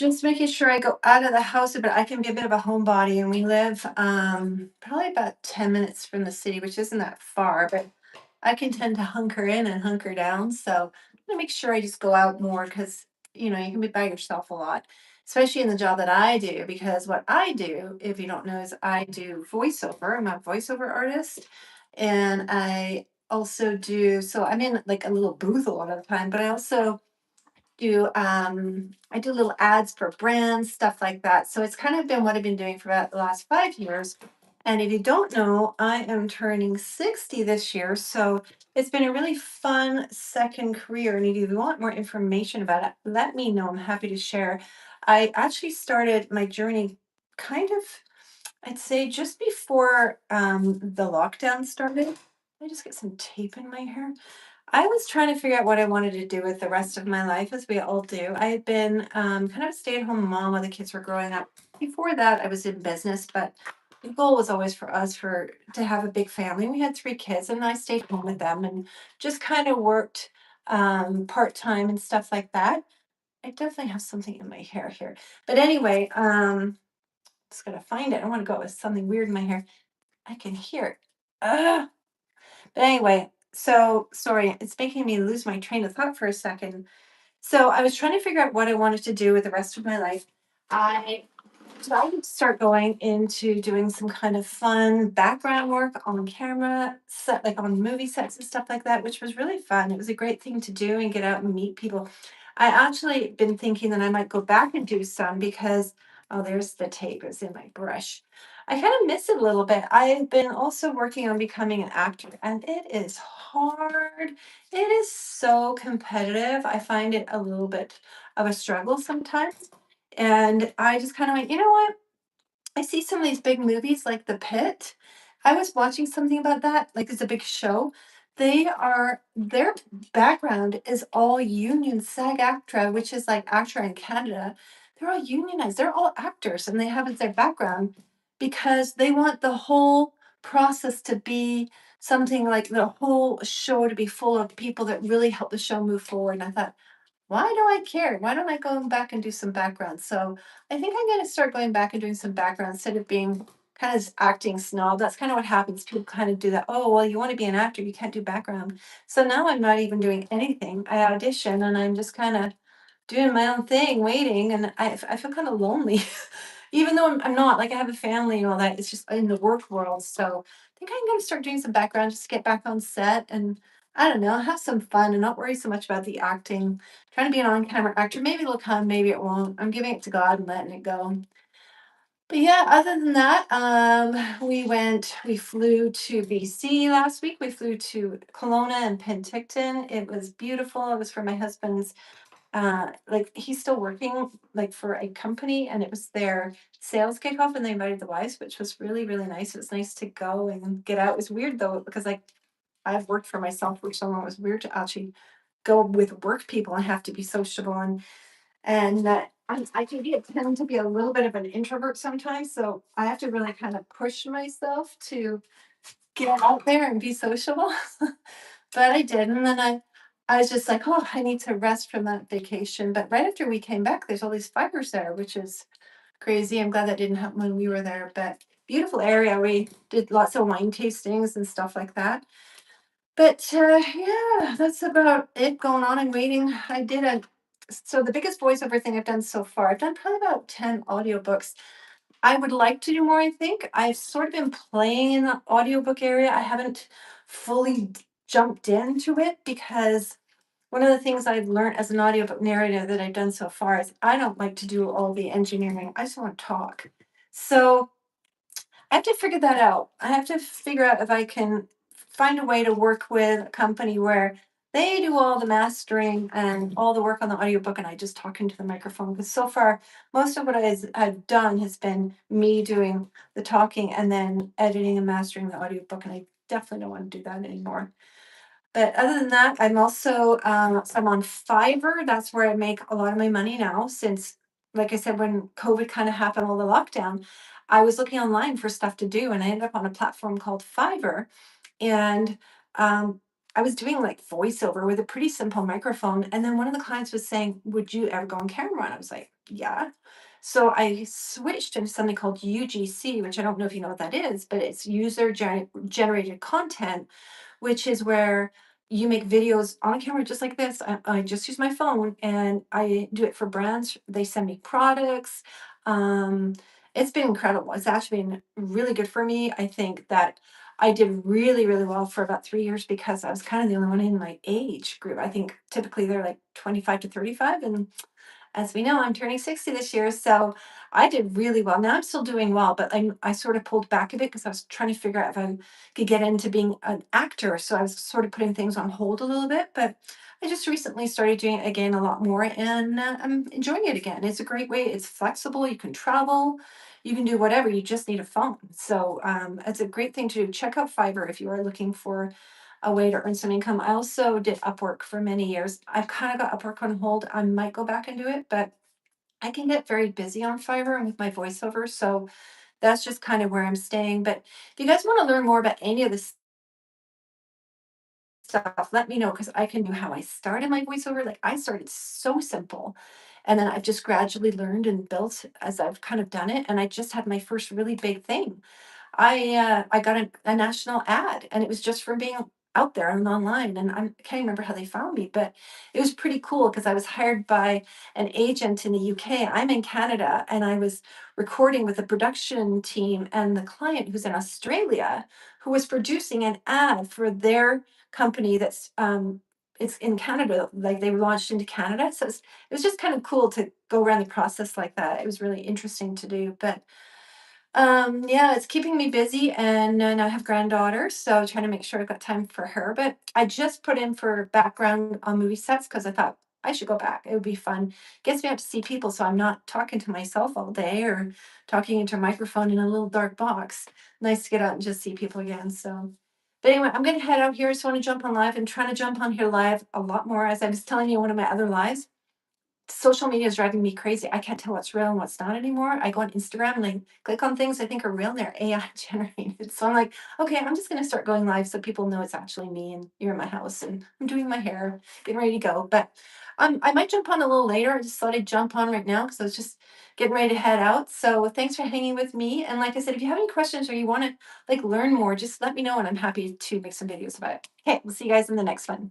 just making sure I go out of the house a bit. I can be a bit of a homebody, and we live probably about 10 minutes from the city, which isn't that far, but I can tend to hunker in and hunker down. So I'm gonna make sure I just go out more because you can be by yourself a lot, especially in the job that I do. Because what I do, if you don't know, is I do voiceover. I'm a voiceover artist, and I also do so I'm in like a little booth a lot of the time, but I do little ads for brands, stuff like that. So it's kind of been what I've been doing for about the last 5 years. And if you don't know, I am turning 60 this year. So it's been a really fun second career. And if you want more information about it, let me know. I'm happy to share. I actually started my journey kind of, I'd say, just before the lockdown started. Let me just get some tape in my hair. I was trying to figure out what I wanted to do with the rest of my life, as we all do. I had been kind of a stay-at-home mom while the kids were growing up. Before that, I was in business, but the goal was always for us for to have a big family. We had 3 kids, and I stayed home with them and just kind of worked part time and stuff like that. I definitely have something in my hair here, but anyway, just gotta find it. I want to go with something weird in my hair. I can hear it. But anyway, so sorry, it's making me lose my train of thought for a second. So I was trying to figure out what I wanted to do with the rest of my life. I decided to start going into doing some kind of fun background work on camera, set like on movie sets and stuff like that, which was really fun. It was a great thing to do and get out and meet people. I actually been thinking that I might go back and do some because oh, there's the tape. It's in my brush. I kind of miss it a little bit. I've been also working on becoming an actor, and it is hard. It is so competitive. I find it a little bit of a struggle sometimes. And I just kind of went, you know what? I see some of these big movies like The Pit. I was watching something about that, like it's a big show. Their background is all union SAG-AFTRA, which is like ACTRA in Canada. They're all unionized. They're all actors, and they have as their background because they want the whole process to be something like the whole show to be full of people that really help the show move forward. And I thought, why do I care? Why don't I go back and do some background? So I think I'm going to start going back and doing some background instead of being kind of acting snob. That's kind of what happens. People kind of do that. Oh, well, you want to be an actor, you can't do background. So now I'm not even doing anything. I audition and I'm just kind of doing my own thing, waiting, and I feel kind of lonely, even though I'm not like I have a family and all that. It's just in the work world. So I think I'm going to start doing some background just to get back on set and I don't know, have some fun and not worry so much about the acting. Trying to be an on-camera actor. Maybe it'll come, maybe it won't. I'm giving it to God and letting it go. But yeah, other than that, we flew to BC last week. We flew to Kelowna and Penticton. It was beautiful. It was for my husband's like he's still working like for a company and it was their sales kickoff and they invited the wives, which was really, really nice. It was nice to go and get out. It was weird though, because like I've worked for myself for so long. It was weird to actually go with work people and have to be sociable and I can tend to be a little bit of an introvert sometimes. So I have to really kind of push myself to get out there and be sociable. But I did, and then I was just like, "Oh, I need to rest from that vacation." But right after we came back, there's all these fires there, which is crazy. I'm glad that didn't happen when we were there, but beautiful area. We did lots of wine tastings and stuff like that. But yeah, that's about it going on and waiting. So the biggest voiceover thing I've done so far, I've done probably about 10 audiobooks. I would like to do more, I think. I've sort of been playing in the audiobook area. I haven't fully jumped into it because one of the things I've learned as an audiobook narrator that I've done so far is I don't like to do all the engineering. I just want to talk. So I have to figure that out. I have to figure out if I can find a way to work with a company where they do all the mastering and all the work on the audiobook and I just talk into the microphone. Because so far, most of what I've done has been me doing the talking and then editing and mastering the audiobook. And I definitely don't want to do that anymore. But other than that, so I'm on Fiverr. That's where I make a lot of my money now since, like I said, when COVID kind of happened, all the lockdown, I was looking online for stuff to do, and I ended up on a platform called Fiverr. And I was doing like voiceover with a pretty simple microphone. And then one of the clients was saying, "Would you ever go on camera?" And I was like, "Yeah." So I switched to something called UGC, which I don't know if you know what that is, but it's generated content, which is where you make videos on camera just like this. I just use my phone and I do it for brands. They send me products. Um, it's been incredible. It's actually been really good for me. I think that I did really, really well for about 3 years because I was kind of the only one in my age group. I think typically they're like 25 to 35. And as we know, I'm turning 60 this year, so I did really well. Now I'm still doing well, but I sort of pulled back a bit because I was trying to figure out if I could get into being an actor. So I was sort of putting things on hold a little bit, but I just recently started doing it again a lot more, and I'm enjoying it again. It's a great way. It's flexible. You can travel. You can do whatever. You just need a phone. So it's a great thing to do. Check out Fiverr if you are looking for a way to earn some income. I also did Upwork for many years. I've kind of got Upwork on hold. I might go back and do it, but I can get very busy on Fiverr and with my voiceover. So that's just kind of where I'm staying. But if you guys want to learn more about any of this stuff, let me know because I can do how I started my voiceover. Like I started so simple. And then I've just gradually learned and built as I've kind of done it. And I just had my first really big thing. I got a national ad, and it was just from being out there and online. And I can't remember how they found me, but it was pretty cool because I was hired by an agent in the UK. I'm in Canada, and I was recording with the production team and the client who's in Australia, who was producing an ad for their company that's it's in Canada, like they launched into Canada. So it was just kind of cool to go around the process like that. It was really interesting to do. But yeah, it's keeping me busy, and then I have granddaughters, so trying to make sure I've got time for her. But I just put in for background on movie sets because I thought I should go back. It would be fun. Gets me out to see people, so I'm not talking to myself all day or talking into a microphone in a little dark box. Nice to get out and just see people again. So, but anyway, I'm gonna head out here. So I want to jump on live. I'm trying to jump on here live a lot more, as I was telling you in one of my other lives. Social media is driving me crazy. I can't tell what's real and what's not anymore. I go on Instagram and I click on things I think are real and they're AI generated. So I'm like, okay, I'm just going to start going live so people know it's actually me and you're in my house and I'm doing my hair, getting ready to go. But I might jump on a little later. I just thought I'd jump on right now because I was just getting ready to head out. So thanks for hanging with me. And like I said, if you have any questions or you want to like learn more, just let me know and I'm happy to make some videos about it. Okay, we'll see you guys in the next one.